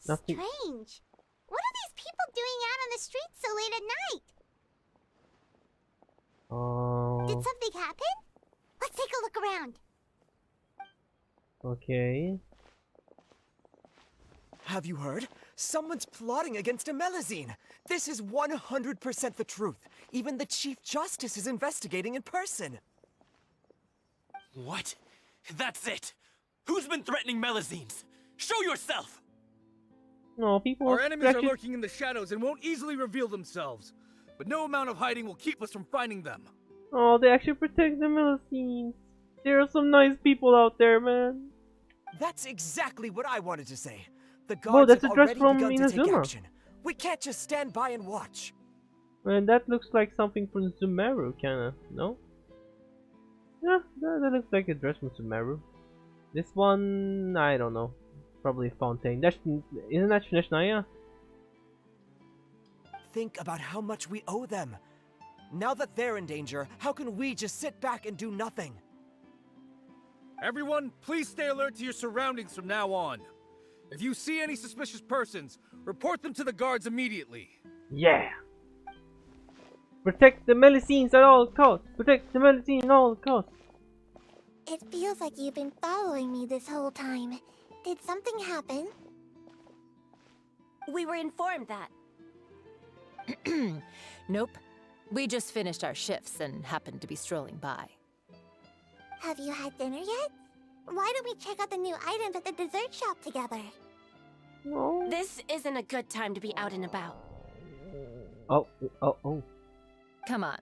Nothing. Strange. What are these people doing out on the streets so late at night? Oh. Did something happen? Let's take a look around. Okay. Have you heard? Someone's plotting against Amelazine. This is 100% the truth. Even the Chief Justice is investigating in person. What? That's it! Who's been threatening Melazines? Show yourself! No, people. Our enemies are actually- lurking in the shadows and won't easily reveal themselves. But no amount of hiding will keep us from finding them. Oh, they actually protect the Philippines. There are some nice people out there, man. That's exactly what I wanted to say. The Whoa, guards that's have a dress already from begun to take Inazuma. action. We can't just stand by and watch. And that looks like something from Sumeru, kinda, no? Yeah, that looks like a dress from Sumeru. This one, I don't know. Probably Fontaine. Isn't that Shineshniya? Think about how much we owe them. Now that they're in danger, how can we just sit back and do nothing? Everyone, please stay alert to your surroundings from now on. If you see any suspicious persons, report them to the guards immediately. Yeah! Protect the Melusines at all costs! Protect the Melusines at all costs! It feels like you've been following me this whole time. Did something happen? We were informed that. Nope. We just finished our shifts and happened to be strolling by. Have you had dinner yet? Why don't we check out the new items at the dessert shop together? Oh. This isn't a good time to be out and about. Oh. Come on,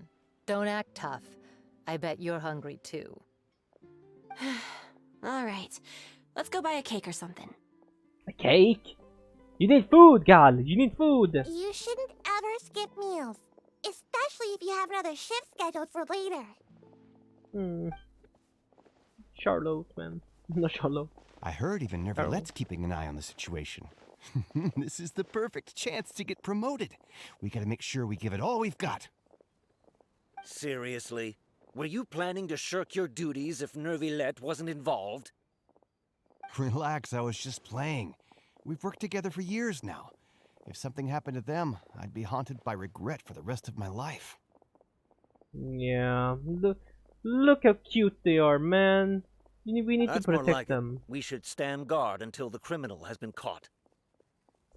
don't act tough. I bet you're hungry too. All right, let's go buy a cake or something. A cake? You need food, gal! You need food! You shouldn't ever skip meals, especially if you have another shift scheduled for later. Charlotte, man. No, Charlotte. I heard even Neverlette's keeping an eye on the situation. This is the perfect chance to get promoted. We gotta make sure we give it all we've got. Seriously? Were you planning to shirk your duties if Neuvillette wasn't involved? Relax, I was just playing. We've worked together for years now. If something happened to them, I'd be haunted by regret for the rest of my life. Yeah, look how cute they are, man. We need That's to more protect like them. We should stand guard until the criminal has been caught.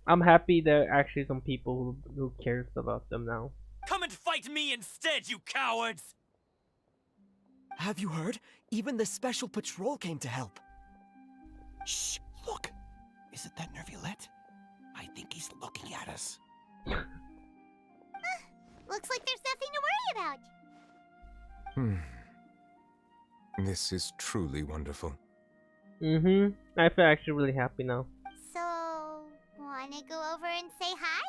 I'm happy there are actually some people who cares about them now. Come and fight me instead, you cowards! Have you heard? Even the special patrol came to help. Shh! Look! Isn't that Neuvillette? I think he's looking at us. Looks like there's nothing to worry about. This is truly wonderful. I feel actually really happy now. So, wanna go over and say hi?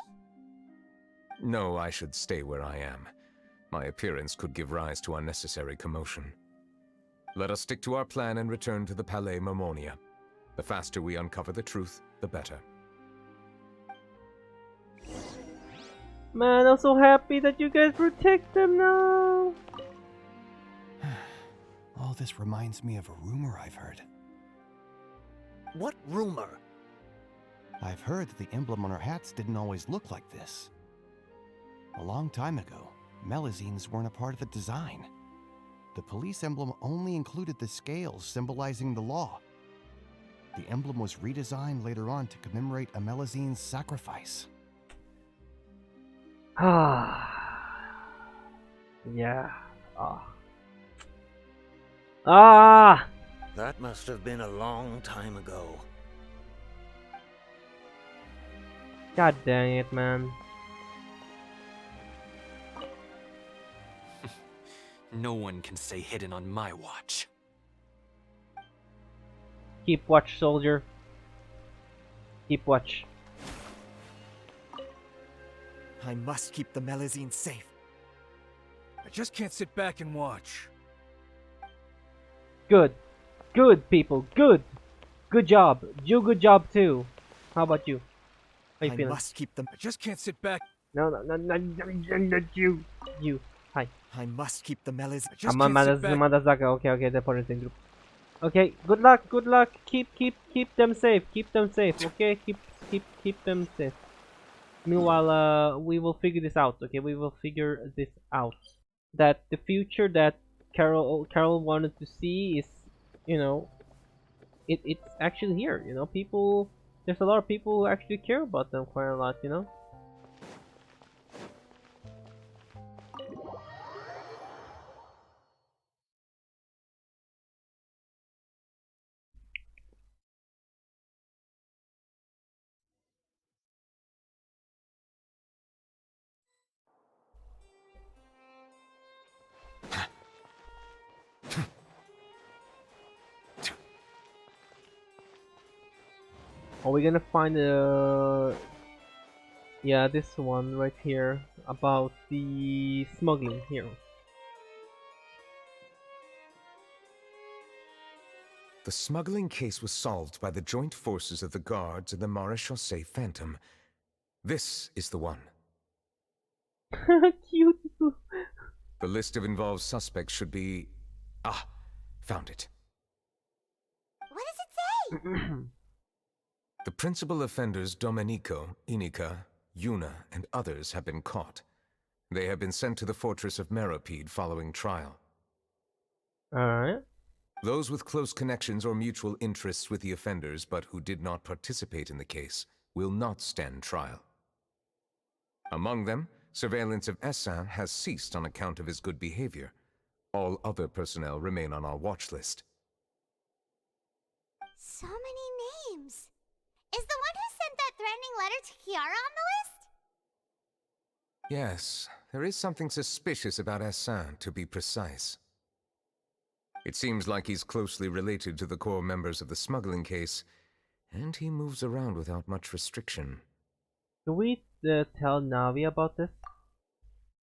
No, I should stay where I am. My appearance could give rise to unnecessary commotion. Let us stick to our plan and return to the Palais Mermonia. The faster we uncover the truth, the better. Man, I'm so happy that you guys protect them now. All this reminds me of a rumor I've heard. What rumor? I've heard that the emblem on our hats didn't always look like this. A long time ago, Melazines weren't a part of the design. The police emblem only included the scales symbolizing the law. The emblem was redesigned later on to commemorate a Melazine's sacrifice. Yeah. That must have been a long time ago. God dang it, man. No one can stay hidden on my watch. Keep watch, soldier. Keep watch. I must keep the Melazine safe. I just can't sit back and watch. Good. Good, people. Good. Good job. You good job, too. How about you? How you I feeling? must keep them. I just can't sit back. No, you. You. Hi. I must keep the Melazine. I just can't sit back. Madazaka. Okay, they're part of the same group. Okay, good luck. Keep them safe. Okay, keep Keep them safe. Meanwhile, we will figure this out. Okay, we will figure this out. That the future that Carol wanted to see is, you know, it's actually here. You know, people. There's a lot of people who actually care about them quite a lot. You know. Are we gonna find yeah, this one right here about the smuggling here. The smuggling case was solved by the joint forces of the guards and the Marechaussee Phantom. This is the one. Cute. The list of involved suspects should be... Ah, found it. What does it say? The principal offenders Domenico, Inika, Yuna, and others have been caught. They have been sent to the fortress of Meropide following trial. Alright. Those with close connections or mutual interests with the offenders but who did not participate in the case will not stand trial. Among them, surveillance of Essin has ceased on account of his good behavior. All other personnel remain on our watch list. So many names. Is the one who sent that threatening letter to Kiara on the list? Yes, there is something suspicious about Essin, to be precise. It seems like he's closely related to the core members of the smuggling case, and he moves around without much restriction. Can we tell Navi about this?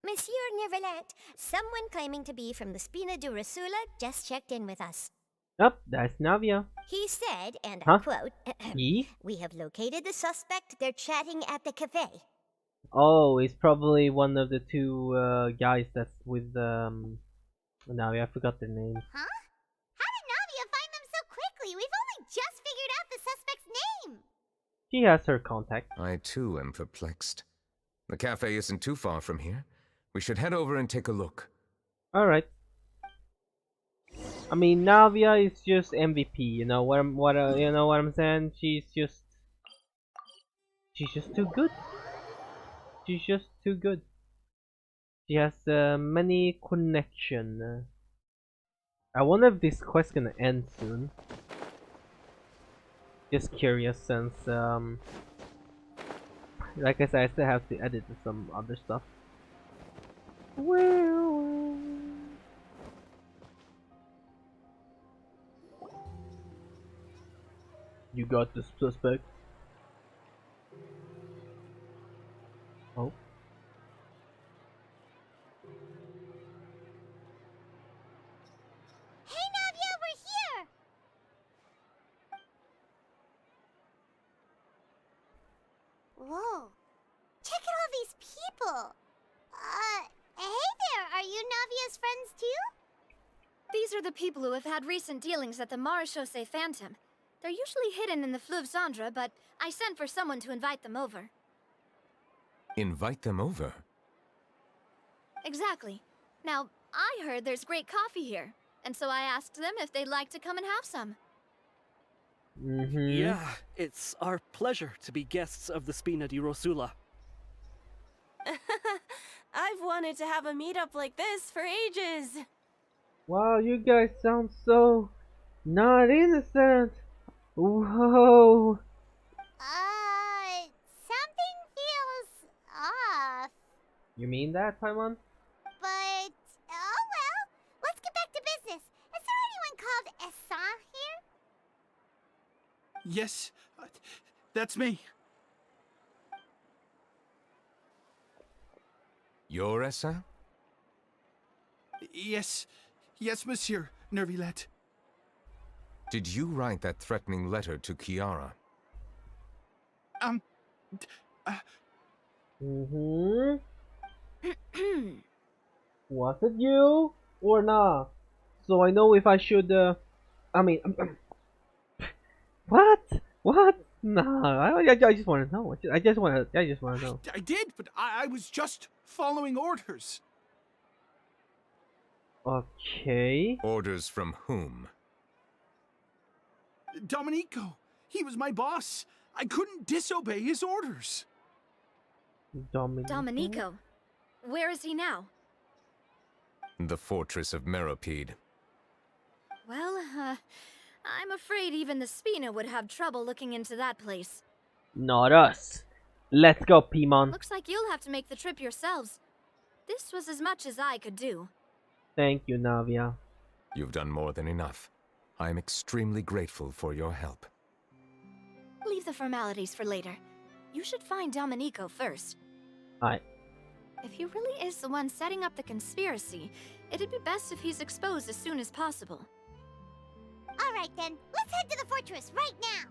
Monsieur Neverlet, someone claiming to be from the Spina di Rosula just checked in with us. Yup, that's Navia. He said, and Huh? I quote, "We have located the suspect. They're chatting at the cafe." Oh, it's probably one of the two guys that's with Navi. I forgot their names. Huh? How did Navia find them so quickly? We've only just figured out the suspect's name. She has her contact. I too am perplexed. The cafe isn't too far from here. We should head over and take a look. Alright. I mean, Navia is just MVP. You know you know what I'm saying? She's just too good. She's just too good. She has many connection. I wonder if this quest gonna end soon. Just curious, since like I said, I still have to edit some other stuff. Well, you got the suspect. Oh. Hey, Navia, we're here. Whoa. Check out all these people. Hey there, are you Navia's friends too? These are the people who have had recent dealings at the Marechaussee Phantom. They're usually hidden in the Fleuve Cendre, but I sent for someone to invite them over. Invite them over? Exactly. Now, I heard there's great coffee here, and so I asked them if they'd like to come and have some. Yeah, it's our pleasure to be guests of the Spina di Rosula. I've wanted to have a meetup like this for ages. Wow, you guys sound so not innocent. Whoa. Something feels off. You mean that, Paimon? But, oh well. Let's get back to business. Is there anyone called Essin here? Yes, that's me. You're Essin? Yes, monsieur Nervilette. Did you write that threatening letter to Kiara? Was it you or not? So I know if I should. I mean, what? What? Nah, I just want to know. I just want to know. I did, but I was just following orders. Okay. Orders from whom? Domenico, he was my boss. I couldn't disobey his orders. Domenico? Where is he now? The fortress of Meropide. Well, I'm afraid even the Spina would have trouble looking into that place. Not us. Let's go, Pimon. Looks like you'll have to make the trip yourselves. This was as much as I could do. Thank you, Navia. You've done more than enough. I am extremely grateful for your help. Leave the formalities for later. You should find Domenico first. Alright. If he really is the one setting up the conspiracy, it'd be best if he's exposed as soon as possible. Alright then, let's head to the fortress right now!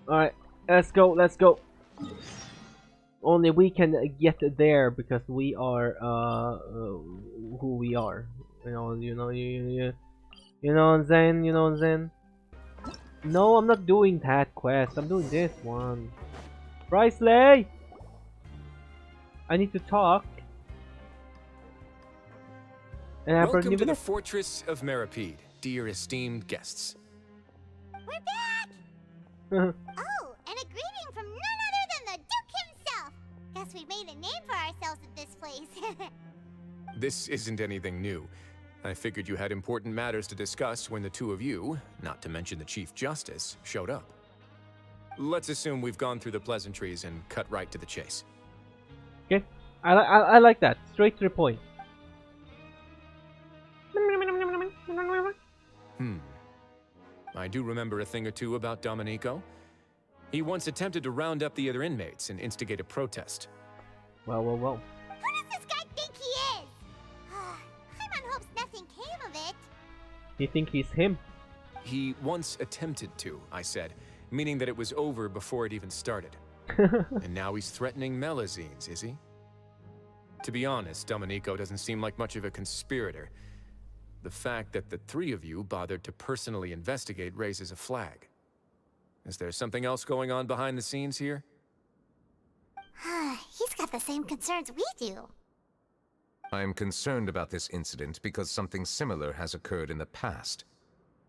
Alright, let's go. Only we can get there because we are who we are. You know what I'm saying? No, I'm not doing that quest. I'm doing this one. Brysley! I need to talk. And Welcome to the Fortress of Meropide, dear esteemed guests. We're back! Oh, and a greeting from none other than the Duke himself! Guess we made a name for ourselves at this place. This isn't anything new. I figured you had important matters to discuss when the two of you, not to mention the Chief Justice, showed up. Let's assume we've gone through the pleasantries and cut right to the chase. Okay, I like that. Straight to the point. I do remember a thing or two about Domenico. He once attempted to round up the other inmates and instigate a protest. Well. Who does this guy think he is? Paimon hopes nothing came of it. You think he's him? He once attempted to, I said, meaning that it was over before it even started. And now he's threatening Melazines, is he? To be honest, Domenico doesn't seem like much of a conspirator. The fact that the three of you bothered to personally investigate raises a flag. Is there something else going on behind the scenes here? He's got the same concerns we do. I am concerned about this incident because something similar has occurred in the past.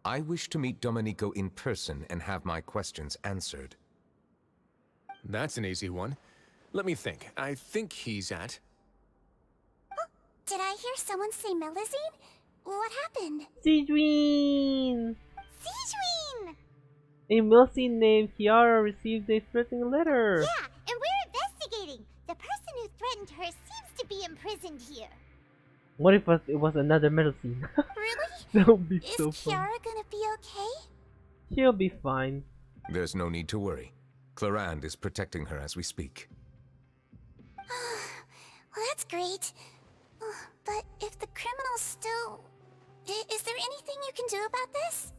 I wish to meet Domenico in person and have my questions answered. That's an easy one. Let me think. I think he's at... Did I hear someone say Melazine? What happened? Sidween! Sidween! A Melazine named Kiara received a threatening letter. Yeah, and we're investigating. The person who threatened her seems to be imprisoned here. What if it was another Melazine? Really? That would be so fun. Is Kiara gonna be okay? She'll be fine. There's no need to worry. Clarande is protecting her as we speak. Well, that's great. But if the criminal's still... Is there anything you can do about this?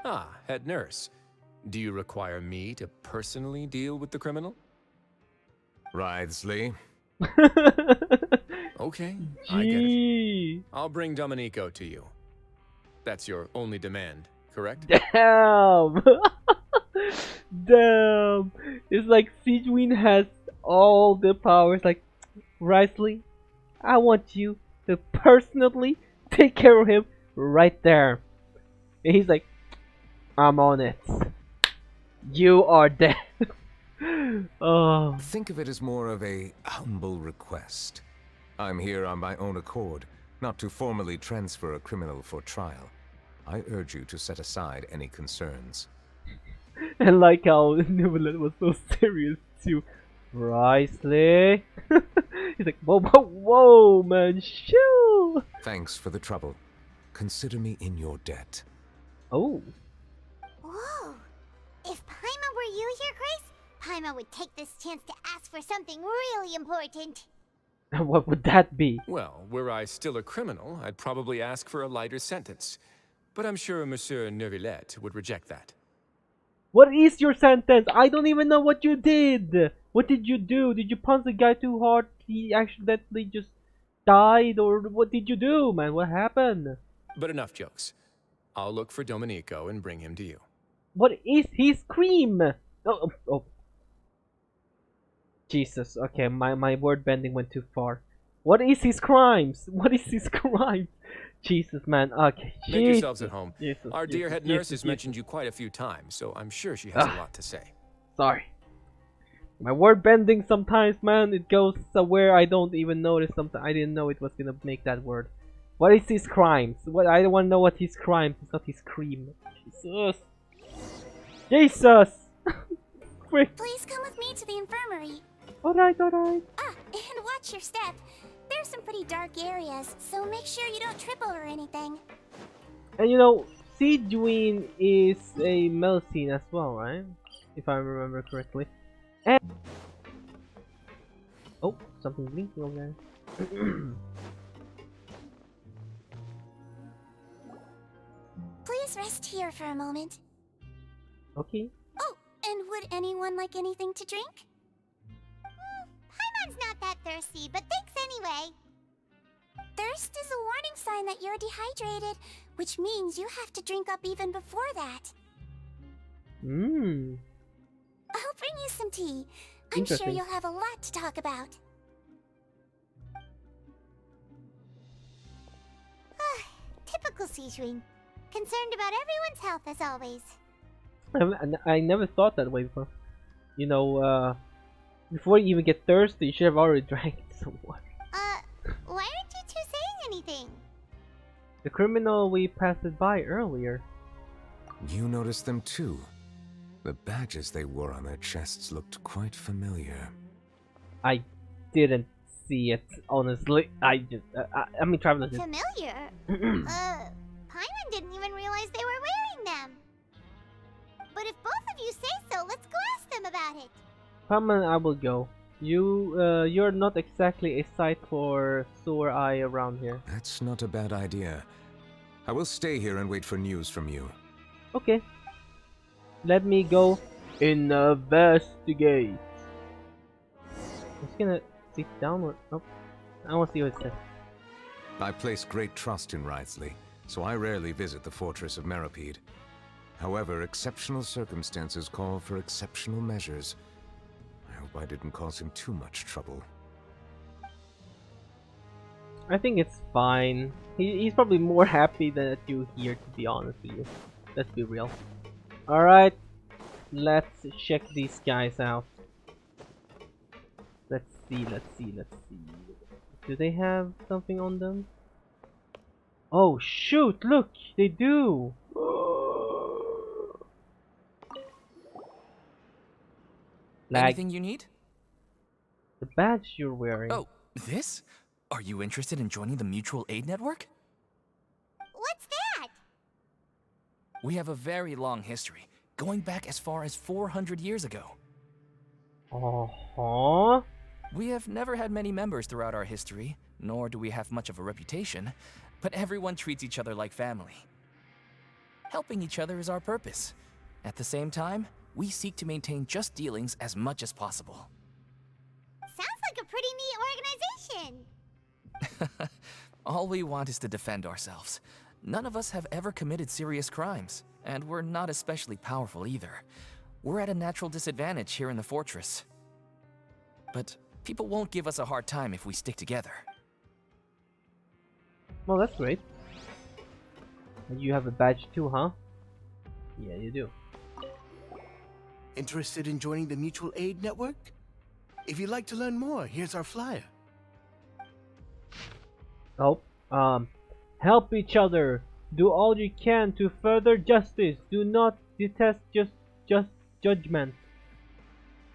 Ah, head nurse. Do you require me to personally deal with the criminal? Writhsley. Okay, I get it. I'll bring Domenico to you. That's your only demand, correct? Damn! Damn! It's like Sidween has all the powers. Like, Writhsley, I want you to personally take care of him right there. And he's like, I'm on it. You are dead. Oh. Think of it as more of a humble request. I'm here on my own accord, not to formally transfer a criminal for trial. I urge you to set aside any concerns. And like how Nivelet was so serious too. Writhsley. He's like, whoa, man, shoo! Thanks for the trouble. Consider me in your debt. Oh. Whoa. If Paimon were you here, Grace, Paimon would take this chance to ask for something really important. What would that be? Well, were I still a criminal, I'd probably ask for a lighter sentence. But I'm sure Monsieur Neuvillette would reject that. What is your sentence? I don't even know what you did. What did you do? Did you punch the guy too hard? He accidentally just died? Or what did you do, man? What happened? But enough jokes. I'll look for Domenico and bring him to you. What is his cream? Oh. Jesus, okay, my word bending went too far. What is his crimes? What is his crime? Jesus, man. Okay, Make yourselves at home. Jesus, Our dear head nurse has mentioned you quite a few times, so I'm sure she has a lot to say. Sorry. My word bending sometimes, man, it goes somewhere I don't even notice. Sometimes I didn't know it was gonna make that word. What is his crimes? What I don't want to know what his crimes. It's not his cream. Jesus. Jesus. Frick. Please come with me to the infirmary. Alright. Ah, and watch your step. There's some pretty dark areas, so make sure you don't trip over anything. And you know, Seedween is a Melusine as well, right? If I remember correctly. And oh, something blinking over there. Please rest here for a moment. Okay. Oh, and would anyone like anything to drink? Paimon's not that thirsty, but thanks anyway. Thirst is a warning sign that you're dehydrated, which means you have to drink up even before that. I'll bring you some tea. I'm sure you'll have a lot to talk about. Typical Seedween. Concerned about everyone's health as always. I never thought that way before. You know, before you even get thirsty, you should have already drank some water. Why aren't you two saying anything? The criminal we passed by earlier. You noticed them too. The badges they wore on their chests looked quite familiar. I didn't see it, honestly. I mean, Traveler did. Familiar? Paimon didn't even realize they were wearing them. But if both of you say so, let's go ask them about it. Paimon, I will go. You're not exactly a sight for sore eye around here. That's not a bad idea. I will stay here and wait for news from you. Okay. Let me go investigate. I'm just gonna sit down or nope. I want to see what it says. I place great trust in Wriothesley, so I rarely visit the fortress of Meropide. However, exceptional circumstances call for exceptional measures. I hope I didn't cause him too much trouble. I think it's fine. He's probably more happy that you here, to be honest with you. Let's be real. Alright, let's check these guys out. Let's see. Do they have something on them? Oh shoot, look, they do! Anything you need? The badge you're wearing. Oh, this? Are you interested in joining the Mutual Aid Network? What's that? We have a very long history, going back as far as 400 years ago. We have never had many members throughout our history, nor do we have much of a reputation, but everyone treats each other like family. Helping each other is our purpose. At the same time, we seek to maintain just dealings as much as possible. Sounds like a pretty neat organization. All we want is to defend ourselves. None of us have ever committed serious crimes, and we're not especially powerful either. We're at a natural disadvantage here in the fortress. But people won't give us a hard time if we stick together. Well, that's great. And you have a badge too, huh? Yeah, you do. Interested in joining the Mutual Aid Network? If you'd like to learn more, here's our flyer. Oh, help each other. Do all you can to further justice. Do not detest just judgment.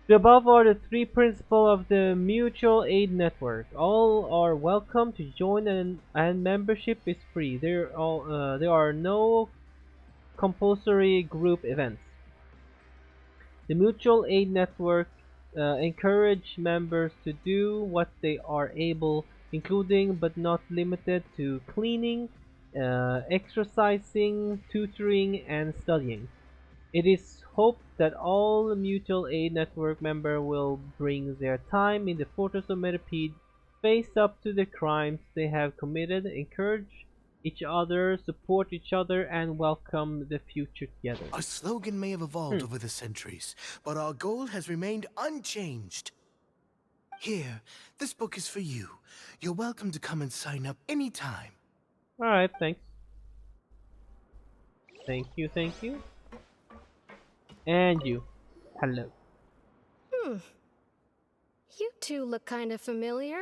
The above are the 3 principles of the Mutual Aid Network. All are welcome to join, and membership is free. There are no compulsory group events. The Mutual Aid Network encourage members to do what they are able, including but not limited to cleaning, exercising, tutoring, and studying. It is hoped that all Mutual Aid Network members will bring their time in the Fortress of Meropide, face up to the crimes they have committed, each other, support each other, and welcome the future together. Our slogan may have evolved over the centuries, but our goal has remained unchanged. Here, this book is for you. You're welcome to come and sign up anytime. Alright, thanks. Thank you, thank you. And you. Hello. You two look kind of familiar.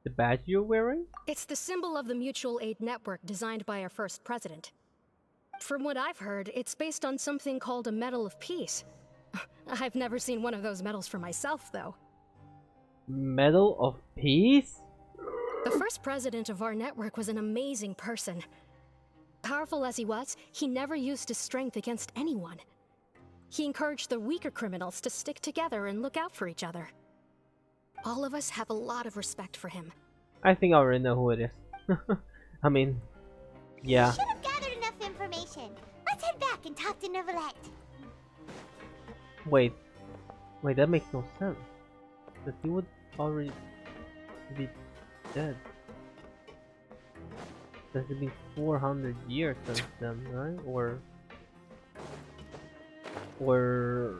The badge you're wearing? It's the symbol of the mutual aid network designed by our first president. From what I've heard, it's based on something called a Medal of Peace. I've never seen one of those medals for myself, though. Medal of Peace? The first president of our network was an amazing person. Powerful as he was, he never used his strength against anyone. He encouraged the weaker criminals to stick together and look out for each other. All of us have a lot of respect for him. I think I already know who it is. I mean, yeah. We should have gathered enough information. Let's head back and talk to Neuvillette. Wait, that makes no sense. That he would already be dead. Does it be 400 years since then, right? Or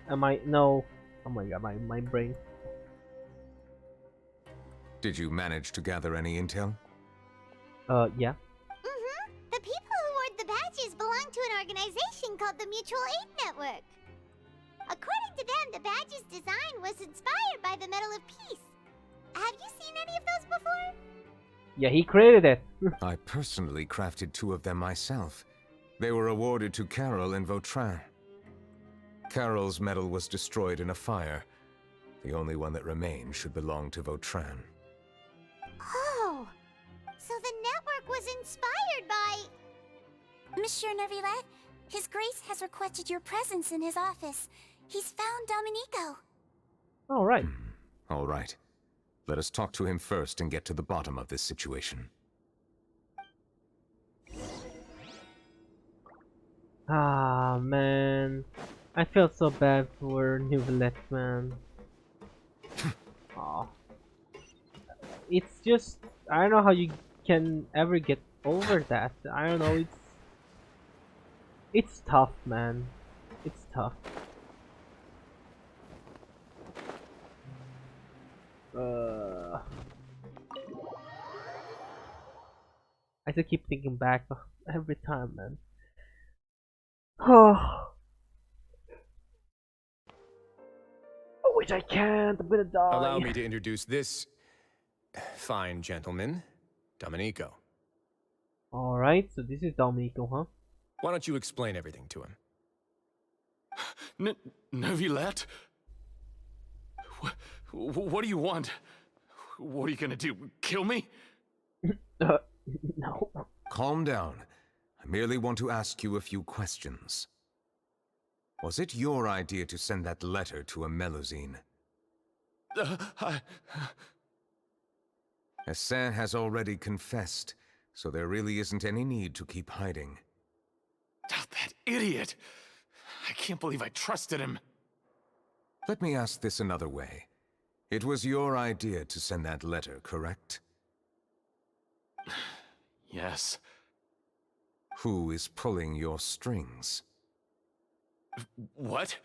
am I? No. Oh my god, my brain. Did you manage to gather any intel? Yeah. The people who wore the badges belong to an organization called the Mutual Aid Network. According to them, the badge's design was inspired by the Medal of Peace. Have you seen any of those before? Yeah, he created it. I personally crafted 2 of them myself. They were awarded to Carol and Vautrin. Carol's medal was destroyed in a fire. The only one that remained should belong to Vautrin. Oh, so the network was inspired by... Monsieur Neuvillette, His Grace has requested your presence in his office. He's found Domenico. All right. All right. Let us talk to him first and get to the bottom of this situation. Ah, man. I feel so bad for Neuvillette, man. Aw. It's just, I don't know how you can ever get over that. I don't know, it's tough, man. It's tough. I still keep thinking back every time, man. Oh, which I can't. I'm gonna die. Allow me to introduce this fine gentleman, Domenico. Alright, so this is Domenico, huh? Why don't you explain everything to him? Neuvillette? What do you want? What are you gonna do? Kill me? No. Calm down. I merely want to ask you a few questions. Was it your idea to send that letter to a Melusine? Hassan has already confessed, so there really isn't any need to keep hiding. That idiot! I can't believe I trusted him. Let me ask this another way. It was your idea to send that letter, correct? Yes. Who is pulling your strings? What?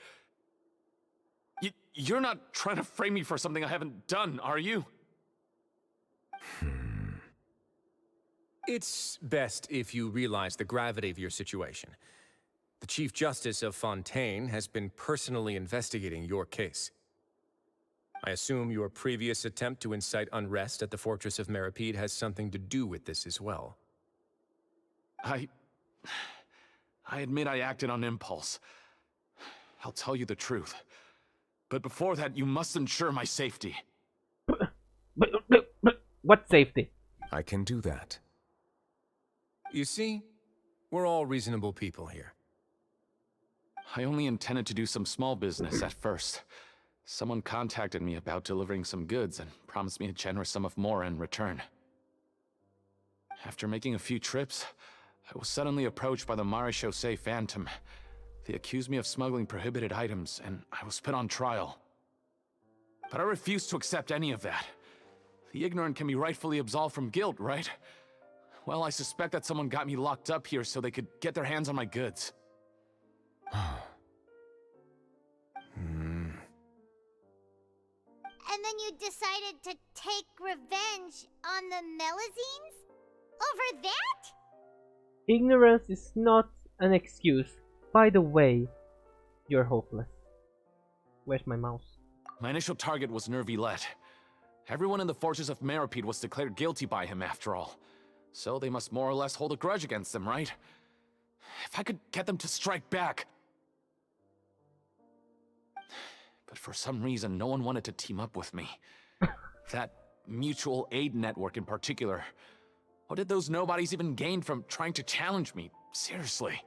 You're not trying to frame me for something I haven't done, are you? It's best if you realize the gravity of your situation. The Chief Justice of Fontaine has been personally investigating your case. I assume your previous attempt to incite unrest at the Fortress of Meripede has something to do with this as well. I admit I acted on impulse. I'll tell you the truth. But before that, you must ensure my safety. What safety? I can do that. You see, we're all reasonable people here. I only intended to do some small business at first. Someone contacted me about delivering some goods and promised me a generous sum of more in return. After making a few trips, I was suddenly approached by the Marechaussee Phantom. They accused me of smuggling prohibited items, and I was put on trial. But I refused to accept any of that. The ignorant can be rightfully absolved from guilt, right? Well, I suspect that someone got me locked up here so they could get their hands on my goods. And then you decided to take revenge on the Melazines? Over that? Ignorance is not an excuse. By the way, you're hopeless. Where's my mouse? My initial target was Nervilet. Everyone in the forces of Meropide was declared guilty by him after all. So they must more or less hold a grudge against them, right? If I could get them to strike back... But for some reason, no one wanted to team up with me. That mutual aid network in particular. What did those nobodies even gain from trying to challenge me? Seriously.